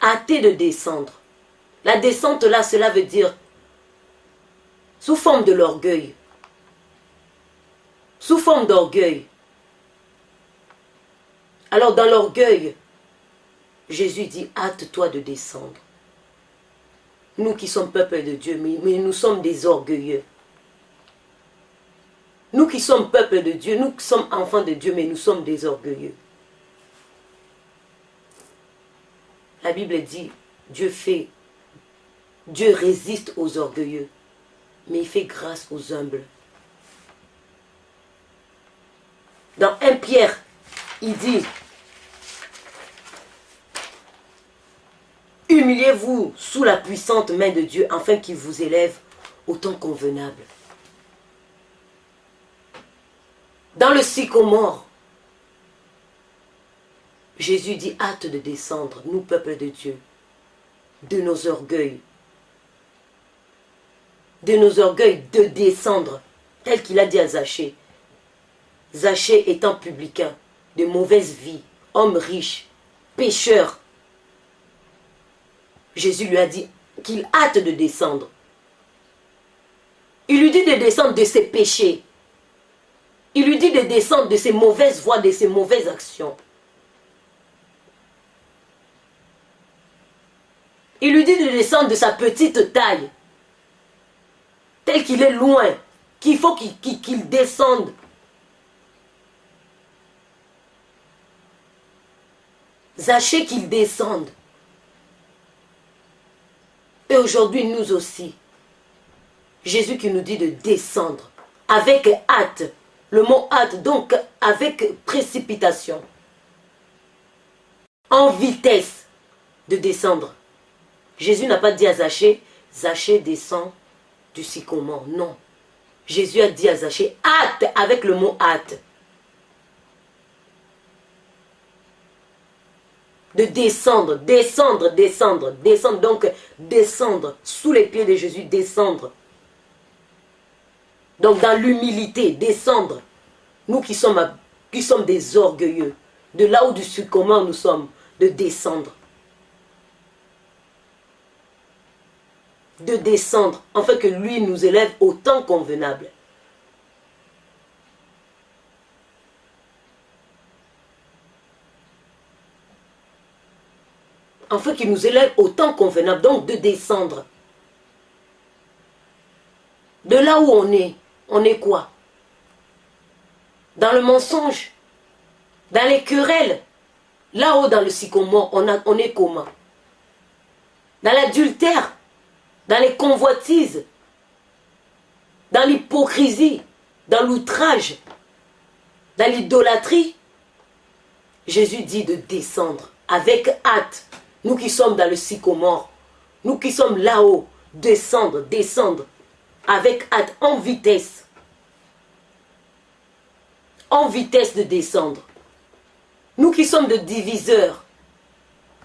hâter de descendre. La descente là, cela veut dire sous forme de l'orgueil. Sous forme d'orgueil. Alors dans l'orgueil, Jésus dit, hâte-toi de descendre. Nous qui sommes peuple de Dieu, mais nous sommes des orgueilleux. Nous qui sommes peuple de Dieu, nous qui sommes enfants de Dieu, mais nous sommes des orgueilleux. La Bible dit, Dieu résiste aux orgueilleux, mais il fait grâce aux humbles. Dans 1 Pierre, il dit, humiliez-vous sous la puissante main de Dieu, afin qu'il vous élève au temps convenable. Dans le sycomore, Jésus dit, hâte de descendre, nous, peuple de Dieu, de nos orgueils. De nos orgueils, de descendre, tel qu'il a dit à Zachée. Zachée étant publicain, de mauvaise vie, homme riche, pécheur. Jésus lui a dit qu'il hâte de descendre. Il lui dit de descendre de ses péchés. Il lui dit de descendre de ses mauvaises voies, de ses mauvaises actions. Il lui dit de descendre de sa petite taille, tel qu'il est loin, qu'il faut qu'il descende. Zachée qu'il descende. Et aujourd'hui, nous aussi, Jésus qui nous dit de descendre avec hâte. Le mot hâte, donc avec précipitation. En vitesse de descendre. Jésus n'a pas dit à Zachée, Zachée descend du sycomore. Non. Jésus a dit à Zachée, hâte, avec le mot hâte. De descendre, descendre, descendre, descendre. Donc, descendre sous les pieds de Jésus, descendre. Donc, dans l'humilité, descendre. Nous qui sommes des orgueilleux, de là où du sycomore nous sommes, de descendre. De descendre, afin que lui nous élève au temps convenable. Afin qu'il nous élève au temps convenable, donc de descendre. De là où on est quoi? Dans le mensonge, dans les querelles, là-haut dans le sycomore, on est comment? Dans l'adultère, dans les convoitises, dans l'hypocrisie, dans l'outrage, dans l'idolâtrie, Jésus dit de descendre avec hâte. Nous qui sommes dans le sycomore, nous qui sommes là-haut, descendre, descendre, avec hâte, en vitesse. En vitesse de descendre. Nous qui sommes de diviseurs,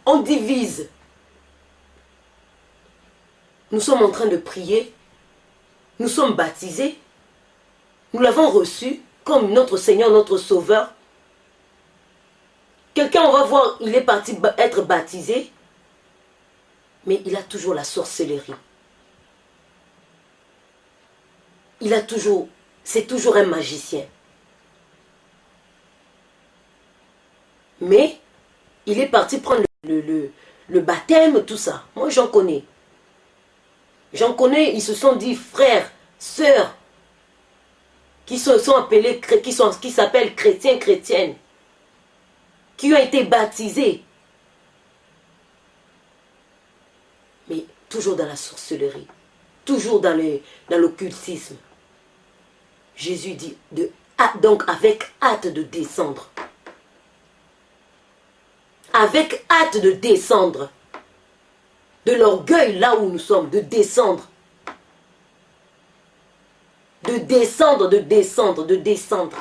on divise. Nous sommes en train de prier, nous sommes baptisés, nous l'avons reçu comme notre Seigneur, notre Sauveur. Quelqu'un, on va voir, il est parti être baptisé, mais il a toujours la sorcellerie. C'est toujours un magicien. Mais il est parti prendre le baptême, tout ça. Moi, j'en connais. J'en connais, ils se sont dit frères, sœurs, qui se sont appelés, qui s'appellent chrétiens, chrétiennes, qui ont été baptisés. Mais toujours dans la sorcellerie, toujours dans l'occultisme. Jésus dit, donc avec hâte de descendre. Avec hâte de descendre. De l'orgueil là où nous sommes, de descendre. De descendre, de descendre, de descendre.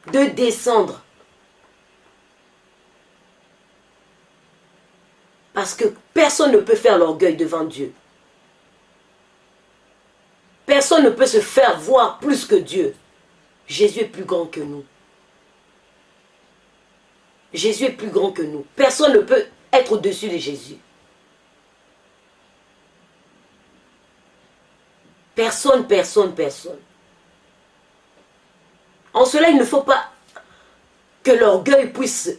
De descendre. Parce que personne ne peut faire l'orgueil devant Dieu. Personne ne peut se faire voir plus que Dieu. Jésus est plus grand que nous. Jésus est plus grand que nous. Personne ne peut être au-dessus de Jésus. Personne, personne, personne. En cela, il ne faut pas que l'orgueil puisse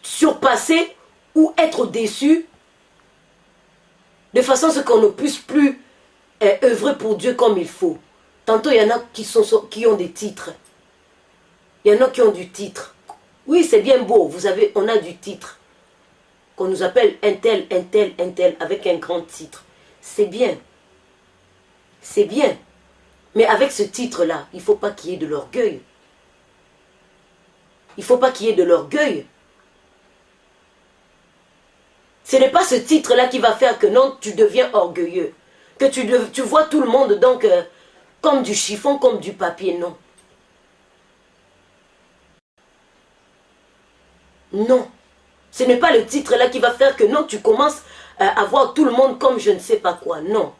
surpasser ou être déçu de façon à ce qu'on ne puisse plus œuvrer pour Dieu comme il faut. Tantôt, il y en a qui ont des titres. Il y en a qui ont du titre. Oui, c'est bien beau, on a du titre. Qu'on nous appelle un tel, un tel, un tel, avec un grand titre. C'est bien. C'est bien. Mais avec ce titre-là, il ne faut pas qu'il y ait de l'orgueil. Il ne faut pas qu'il y ait de l'orgueil. Ce n'est pas ce titre-là qui va faire que non, tu deviens orgueilleux. Que tu vois tout le monde donc comme du chiffon, comme du papier. Non. Non. Ce n'est pas le titre-là qui va faire que non, tu commences à voir tout le monde comme je ne sais pas quoi. Non.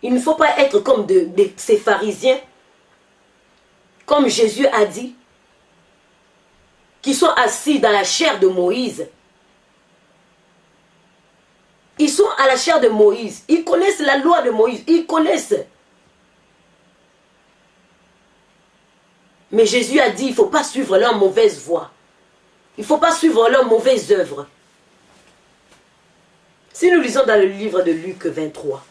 Il ne faut pas être comme ces pharisiens, comme Jésus a dit, qui sont assis dans la chair de Moïse. Ils sont à la chair de Moïse. Ils connaissent la loi de Moïse. Ils connaissent. Mais Jésus a dit, il ne faut pas suivre leur mauvaise voie. Il ne faut pas suivre leur mauvaise œuvre. Si nous lisons dans le livre de Luc 23,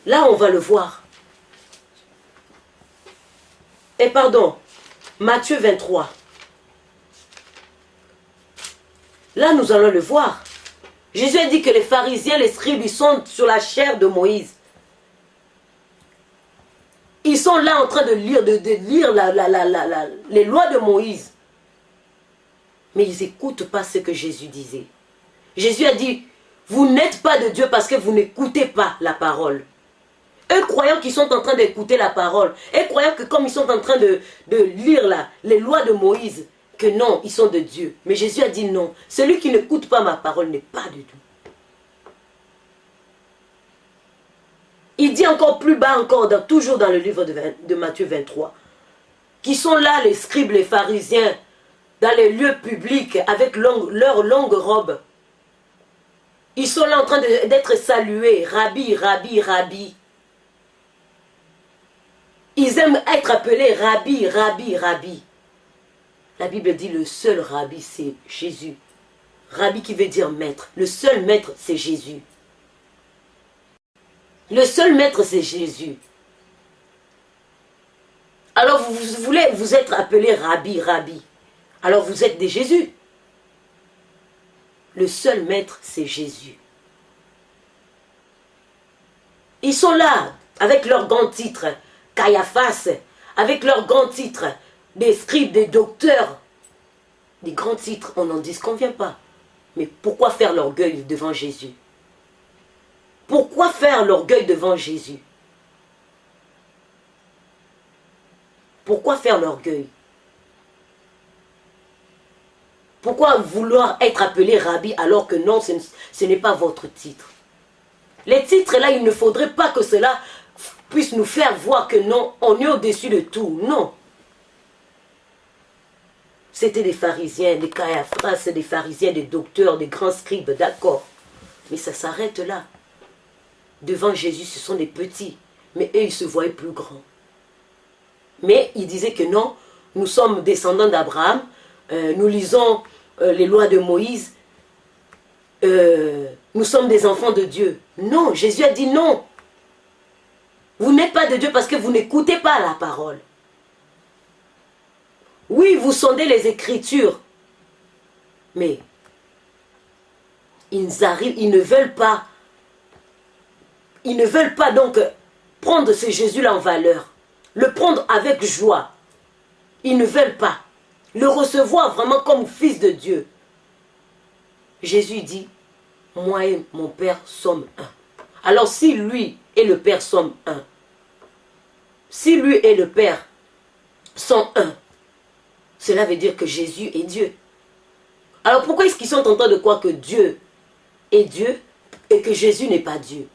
là on va le voir. Et pardon, Matthieu 23. Là nous allons le voir. Jésus a dit que les pharisiens, les scribes, ils sont sur la chair de Moïse. Ils sont là en train de lire, les lois de Moïse. Mais ils n'écoutent pas ce que Jésus disait. Jésus a dit, vous n'êtes pas de Dieu parce que vous n'écoutez pas la parole. Eux croyant qu'ils sont en train d'écouter la parole, et croyant que comme ils sont en train de lire les lois de Moïse, que non, ils sont de Dieu. Mais Jésus a dit non, celui qui n'écoute pas ma parole n'est pas de Dieu. Il dit encore plus bas, toujours dans le livre de Matthieu 23, qui sont là les scribes, les pharisiens, dans les lieux publics, avec leurs longues robes. Ils sont là en train d'être salués, rabbi, rabbi, rabbi. Ils aiment être appelés rabbi, rabbi, rabbi. La Bible dit le seul rabbi, c'est Jésus. Rabbi qui veut dire maître. Le seul maître, c'est Jésus. Le seul maître, c'est Jésus. Alors vous voulez vous être appelé rabbi, rabbi. Alors vous êtes des Jésus. Le seul maître, c'est Jésus. Ils sont là, avec leurs grands titres, Caiaphas, avec leurs grands titres, des scribes, des docteurs. Des grands titres, on n'en disconvient pas. Mais pourquoi faire l'orgueil devant Jésus? Pourquoi faire l'orgueil devant Jésus? Pourquoi faire l'orgueil? Pourquoi vouloir être appelé rabbi alors que non, ce n'est pas votre titre? Les titres là, il ne faudrait pas que cela puisse nous faire voir que non, on est au-dessus de tout. Non. C'était des pharisiens, des Caiaphas, des pharisiens, des docteurs, des grands scribes, d'accord. Mais ça s'arrête là. Devant Jésus, ce sont des petits. Mais eux, ils se voyaient plus grands. Mais ils disaient que non, nous sommes descendants d'Abraham, nous lisons les lois de Moïse, nous sommes des enfants de Dieu. Non, Jésus a dit non. Vous n'êtes pas de Dieu parce que vous n'écoutez pas la parole. Oui, vous sondez les Écritures, mais ils ne veulent pas donc prendre ce Jésus-là en valeur, le prendre avec joie. Ils ne veulent pas le recevoir vraiment comme fils de Dieu. Jésus dit, moi et mon Père sommes un. Alors si lui et le Père sont un, si lui et le Père sont un, cela veut dire que Jésus est Dieu. Alors pourquoi est-ce qu'ils sont en train de croire que Dieu est Dieu et que Jésus n'est pas Dieu?